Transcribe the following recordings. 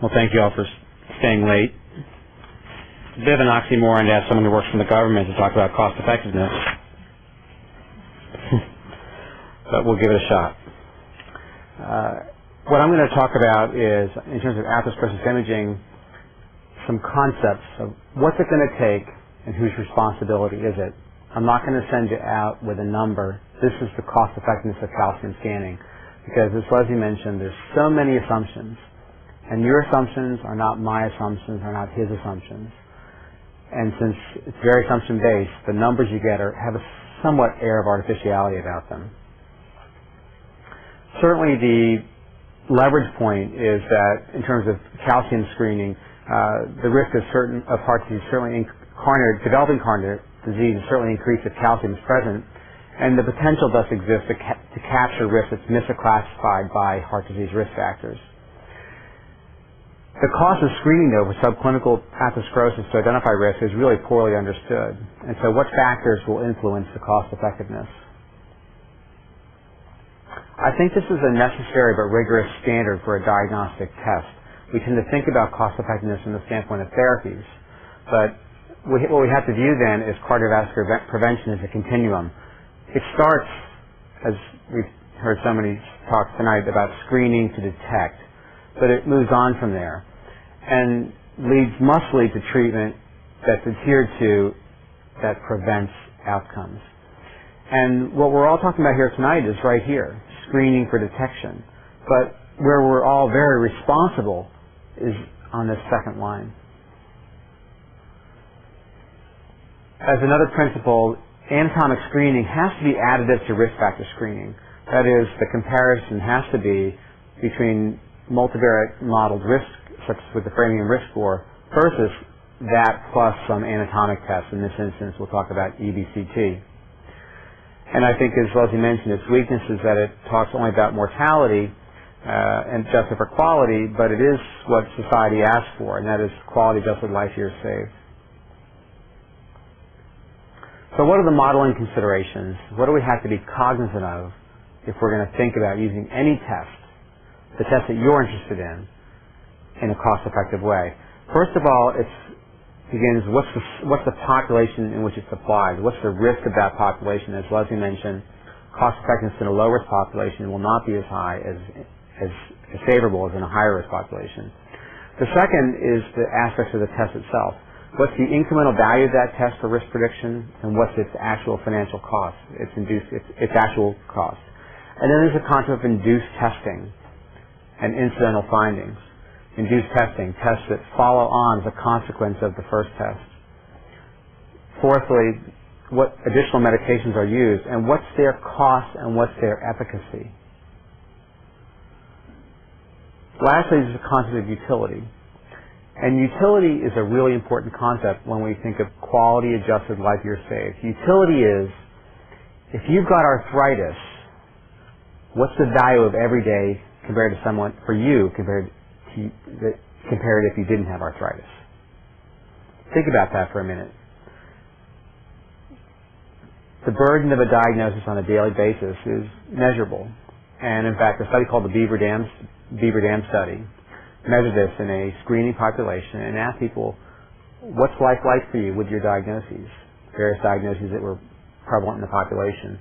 Well, thank you all for staying late. It's a bit of an oxymoron to have someone who works from the government to talk about cost effectiveness. But we'll give it a shot. What I'm going to talk about is, in terms of atherosclerosis imaging, some concepts of what's it going to take and whose responsibility is it. I'm not going to send you out with a number. This is the cost effectiveness of calcium scanning. Because as Leslie mentioned, there's so many assumptions. And your assumptions are not my assumptions, are not his assumptions. And since it's very assumption-based, the numbers you get have a somewhat air of artificiality about them. Certainly the leverage point is that in terms of calcium screening, the risk of heart disease, certainly developing coronary disease is certainly increased if calcium is present, and the potential thus exists to capture risk that's misclassified by heart disease risk factors. The cost of screening, though, for subclinical atherosclerosis to identify risk is really poorly understood. And so what factors will influence the cost effectiveness? I think this is a necessary but rigorous standard for a diagnostic test. We tend to think about cost effectiveness from the standpoint of therapies. But what we have to view then is cardiovascular prevention as a continuum. It starts, as we've heard so many talks tonight, about screening to detect. But it moves on from there and must lead to treatment that's adhered to that prevents outcomes. And what we're all talking about here tonight is right here, screening for detection. But where we're all very responsible is on this second line. As another principle, anatomic screening has to be additive to risk factor screening. That is, the comparison has to be between multivariate modeled risk, such as with the Framingham risk score, versus that plus some anatomic tests. In this instance, we'll talk about EBCT. And I think, as Leslie mentioned, its weakness is that it talks only about mortality and adjusted for quality, but it is what society asks for, and that is quality adjusted life years saved. So what are the modeling considerations? What do we have to be cognizant of if we're going to think about using any test, the test that you're interested in a cost-effective way? First of all, it begins, what's the population in which it's applied? What's the risk of that population? As Leslie mentioned, cost-effectiveness in a low-risk population will not be as high, as favorable as in a higher-risk population. The second is the aspects of the test itself. What's the incremental value of that test for risk prediction, and what's its actual financial cost, its actual cost? And then there's a concept of induced testing and incidental findings. Induced testing, tests that follow on as a consequence of the first test. Fourthly, what additional medications are used, and what's their cost and what's their efficacy. Lastly, there's the concept of utility. And utility is a really important concept when we think of quality adjusted life years saved. Utility is, if you've got arthritis, what's the value of every day compared to someone, for you, compared if you didn't have arthritis? Think about that for a minute. The burden of a diagnosis on a daily basis is measurable. And in fact, a study called the Beaver Dam study measured this in a screening population and asked people, what's life like for you with your diagnoses? Various diagnoses that were prevalent in the population.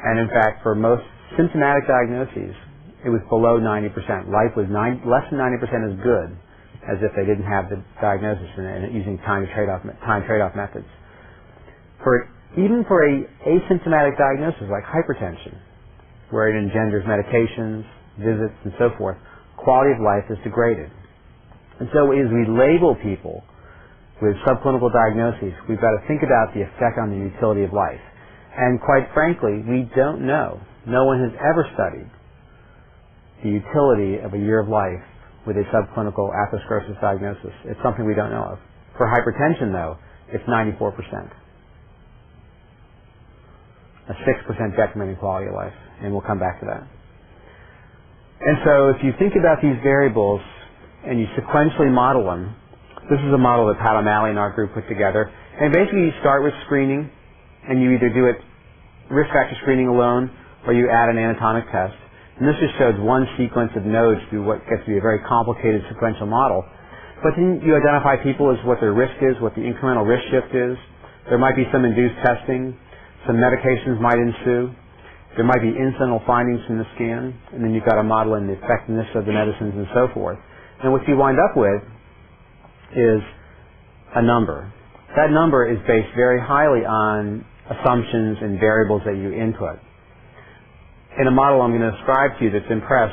And in fact, for most symptomatic diagnoses, it was below 90%. Life was less than 90% as good as if they didn't have the diagnosis and using time trade-off methods. Even for a asymptomatic diagnosis like hypertension, where it engenders medications, visits, and so forth, quality of life is degraded. And so as we label people with subclinical diagnoses, we've got to think about the effect on the utility of life. And quite frankly, we don't know. No one has ever studied the utility of a year of life with a subclinical atherosclerosis diagnosis. It's something we don't know of. For hypertension, though, it's 94%. A 6% decrement in quality of life, and we'll come back to that. And so if you think about these variables and you sequentially model them, this is a model that Pat O'Malley and our group put together, and basically you start with screening, and you either do it risk factor screening alone, or you add an anatomic test. And this just shows one sequence of nodes through what gets to be a very complicated sequential model. But then you identify people as what their risk is, what the incremental risk shift is. There might be some induced testing. Some medications might ensue. There might be incidental findings from the scan. And then you've got to model in the effectiveness of the medicines and so forth. And what you wind up with is a number. That number is based very highly on assumptions and variables that you input. In a model I'm going to describe to you that's in press,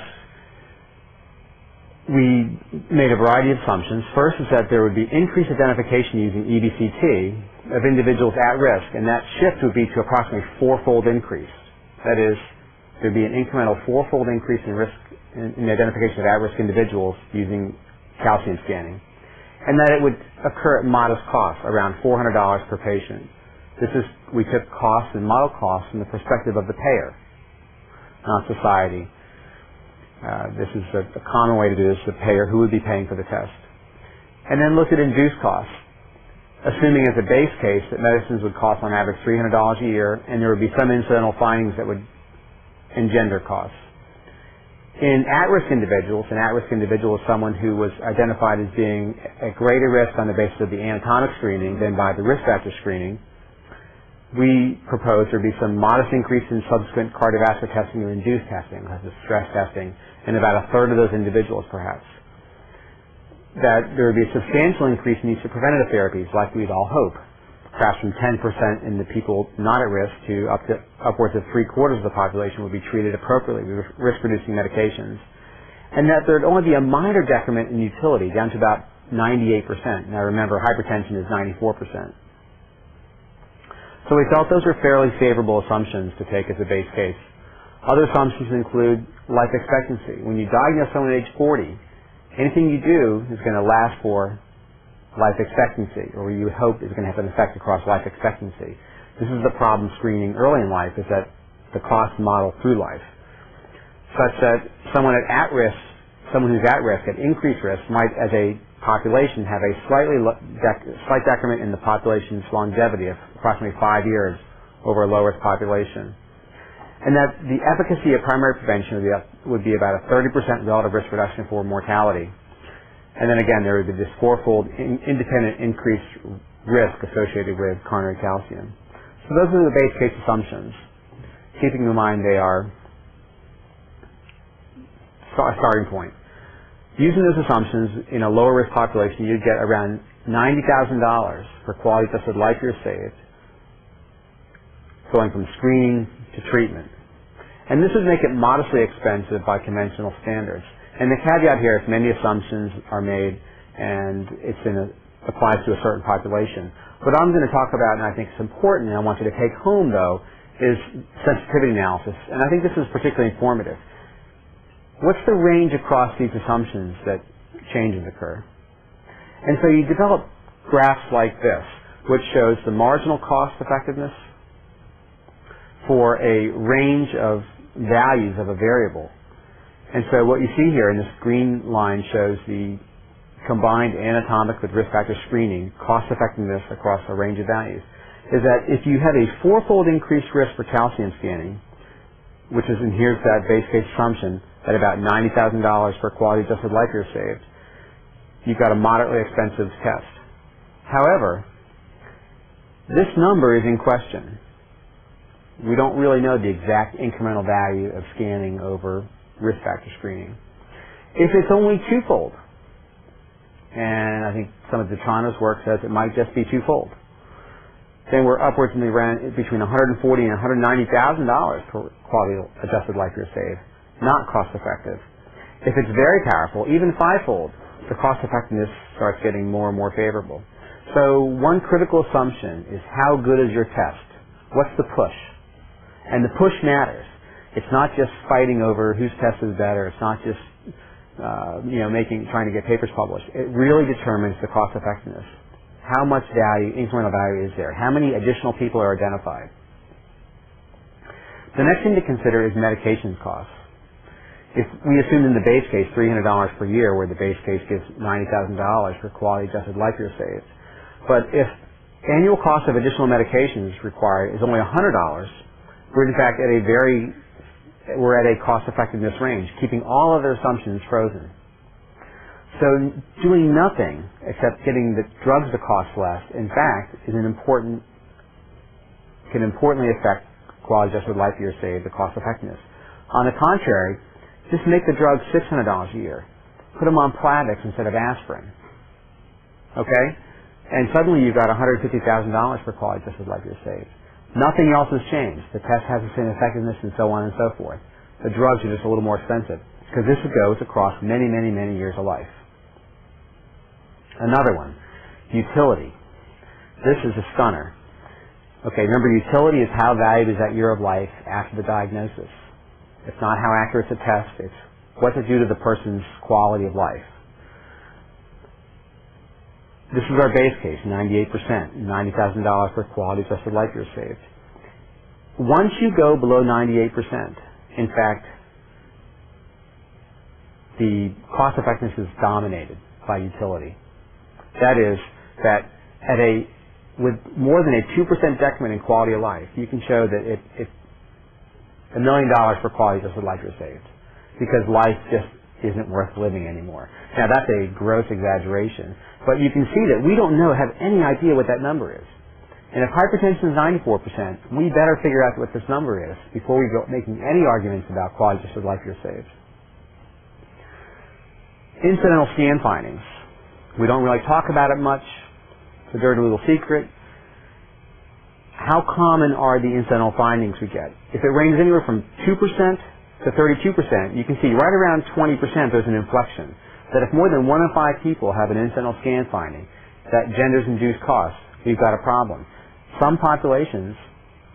we made a variety of assumptions. First is that there would be increased identification using EBCT of individuals at risk, and that shift would be to approximately fourfold increase. That is, there would be an incremental fourfold increase in risk in the identification of at-risk individuals using calcium scanning, and that it would occur at modest cost, around $400 per patient. We took costs and model costs from the perspective of the payer, not society. This is a common way to do this, the payer who would be paying for the test. And then looked at induced costs, assuming as a base case that medicines would cost on average $300 a year, and there would be some incidental findings that would engender costs. In at-risk individuals, an at-risk individual is someone who was identified as being at greater risk on the basis of the anatomic screening than by the risk factor screening. We proposed there be some modest increase in subsequent cardiovascular testing or induced testing, such as stress testing, in about a third of those individuals perhaps. That there would be a substantial increase in use of preventative therapies, like we'd all hope, perhaps from 10% in the people not at risk to upwards of 3/4 of the population would be treated appropriately with risk-reducing medications. And that there would only be a minor decrement in utility, down to about 98%. Now remember, hypertension is 94%. So we felt those were fairly favorable assumptions to take as a base case. Other assumptions include life expectancy. When you diagnose someone at age 40, anything you do is going to last for life expectancy, or you hope is going to have an effect across life expectancy. This is the problem screening early in life, is that the cost model through life, such that someone at risk, someone who's at risk, at increased risk, might as a population have a slight decrement in the population's longevity of approximately 5 years over a low-risk population. And that the efficacy of primary prevention would be about a 30% relative risk reduction for mortality. And then again, there would be this fourfold independent increased risk associated with coronary calcium. So those are the base case assumptions. Keeping in mind they are a starting point. Using those assumptions in a lower risk population, you'd get around $90,000 for quality adjusted life years saved, going from screening to treatment. And this would make it modestly expensive by conventional standards. And the caveat here is many assumptions are made and applies to a certain population. What I'm going to talk about, and I think is important, and I want you to take home though, is sensitivity analysis. And I think this is particularly informative. What's the range across these assumptions that changes occur? And so you develop graphs like this, which shows the marginal cost effectiveness for a range of values of a variable. And so what you see here in this green line shows the combined anatomic with risk factor screening cost effectiveness across a range of values. Is that if you have a fourfold increased risk for calcium scanning, which is, and here's that base case assumption, at about $90,000 for quality adjusted life years saved, you've got a moderately expensive test. However, this number is in question. We don't really know the exact incremental value of scanning over risk factor screening. If it's only twofold, and I think some of DeTrano's work says it might just be twofold, then we're upwards in the range between $140,000 and $190,000 per quality adjusted life years saved. Not cost effective. If it's very powerful, even fivefold, the cost effectiveness starts getting more and more favorable. So one critical assumption is how good is your test? What's the push? And the push matters. It's not just fighting over whose test is better. It's not just trying to get papers published. It really determines the cost effectiveness. How much value, incremental value is there? How many additional people are identified? The next thing to consider is medication costs. If we assume in the base case $300 per year, where the base case gives $90,000 for quality adjusted life years saved, but if annual cost of additional medications required is only $100, we're in fact at a very we're at a cost-effectiveness range, keeping all other assumptions frozen. So doing nothing except getting the drugs to cost less, in fact, can importantly affect quality-adjusted life years saved, the cost effectiveness. On the contrary, just make the drugs $600 a year. Put them on Plavix instead of aspirin. Okay? And suddenly you've got $150,000 for quality-adjusted life years saved. Nothing else has changed. The test has the same effectiveness and so on and so forth. The drugs are just a little more expensive because this goes across many, many, many years of life. Another one, utility. This is a stunner. Okay, remember, utility is how valued is that year of life after the diagnosis. It's not how accurate it's a test. It's what's it do to the person's quality of life. This is our base case, 98%, $90,000 per quality-adjusted life years saved. Once you go below 98%, in fact, the cost effectiveness is dominated by utility. That is, that with more than a 2% decrement in quality of life, you can show that $1 million for quality-adjusted life years saved, because life just isn't worth living anymore. Now, that's a gross exaggeration, but you can see that we don't have any idea what that number is. And if hypertension is 94%, we better figure out what this number is before we go making any arguments about quality-adjusted life years saved. Incidental scan findings. We don't really talk about it much. It's a dirty little secret. How common are the incidental findings we get? If it ranges anywhere from 2% to 32%, you can see right around 20% there's an inflection. That if more than 1 in 5 people have an incidental scan finding that genders induced costs, we've got a problem. Some populations,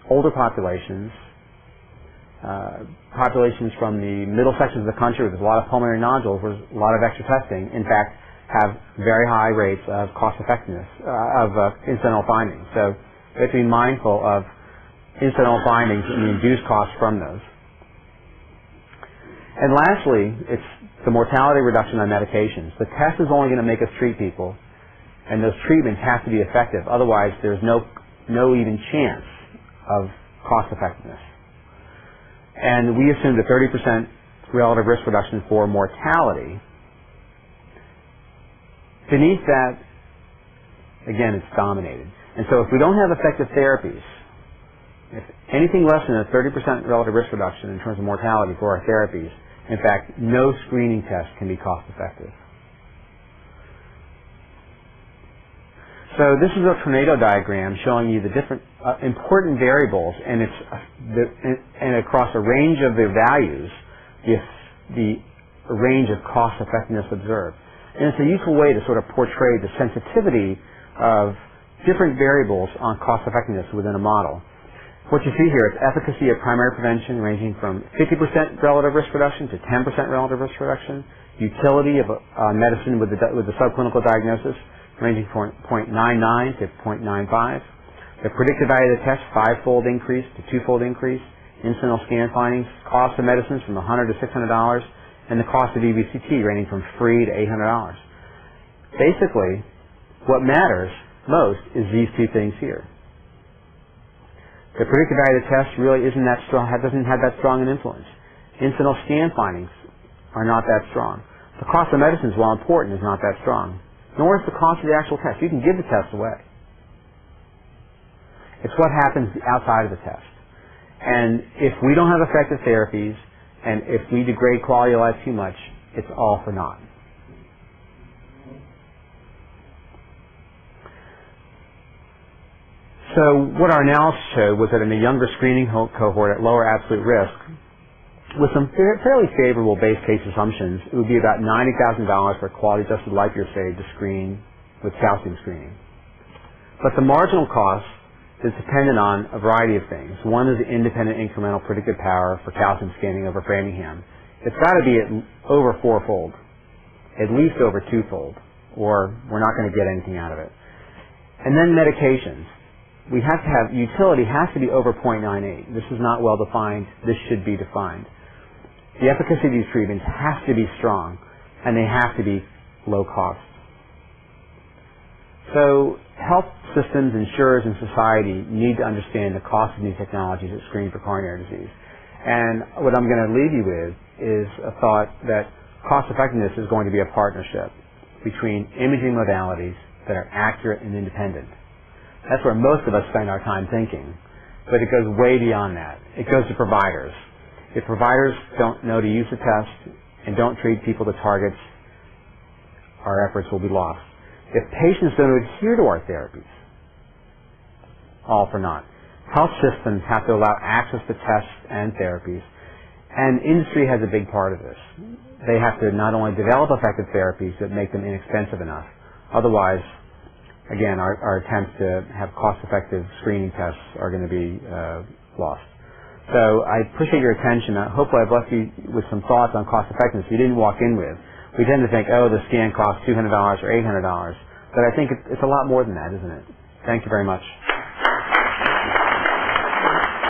older populations, populations from the middle sections of the country where there's a lot of pulmonary nodules, where there's a lot of extra testing, in fact, have very high rates of cost effectiveness of incidental findings. So we have to be mindful of incidental findings and the induced costs from those. And lastly, it's the mortality reduction on medications. The test is only going to make us treat people, and those treatments have to be effective. Otherwise, there's no even chance of cost effectiveness. And we assumed a 30% relative risk reduction for mortality. Beneath that, again, it's dominated. And so if we don't have effective therapies, if anything less than a 30% relative risk reduction in terms of mortality for our therapies, in fact, no screening test can be cost effective. So this is a tornado diagram showing you the different important variables, and and across a range of their values, the range of cost effectiveness observed. And it's a useful way to sort of portray the sensitivity of different variables on cost effectiveness within a model. What you see here is efficacy of primary prevention ranging from 50% relative risk reduction to 10% relative risk reduction, utility of medicine with the subclinical diagnosis ranging from 0.99 to 0.95, the predicted value of the test 5-fold increase to 2-fold increase, incidental scan findings, cost of medicines from $100 to $600, and the cost of EBCT ranging from free to $800. Basically, what matters most is these two things here. The predicted value of the test really isn't that strong, doesn't have that strong an influence. Incidental scan findings are not that strong. The cost of medicines, while important, is not that strong. Nor is the cost of the actual test. You can give the test away. It's what happens outside of the test. And if we don't have effective therapies, and if we degrade quality of life too much, it's all for naught. So what our analysis showed was that in a younger screening cohort at lower absolute risk, with some fairly favorable base case assumptions, it would be about $90,000 for quality-adjusted life years saved to screen with calcium screening. But the marginal cost is dependent on a variety of things. One is the independent incremental predictive power for calcium scanning over Framingham. It's got to be at over 4-fold, at least over 2-fold, or we're not going to get anything out of it. And then medications. We have to have, utility has to be over 0.98. This is not well defined. This should be defined. The efficacy of these treatments has to be strong, and they have to be low cost. So health systems, insurers, and society need to understand the cost of new technologies that screen for coronary disease. And what I'm going to leave you with is a thought that cost effectiveness is going to be a partnership between imaging modalities that are accurate and independent. That's where most of us spend our time thinking. But it goes way beyond that. It goes to providers. If providers don't know to use the test and don't treat people to targets, our efforts will be lost. If patients don't adhere to our therapies, all for naught. Health systems have to allow access to tests and therapies, and industry has a big part of this. They have to not only develop effective therapies, but make them inexpensive enough. Otherwise, again, our attempts to have cost-effective screening tests are going to be lost. So I appreciate your attention. Hopefully I've left you with some thoughts on cost-effectiveness you didn't walk in with. We tend to think, oh, the scan costs $200 or $800, but I think it's a lot more than that, isn't it? Thank you very much.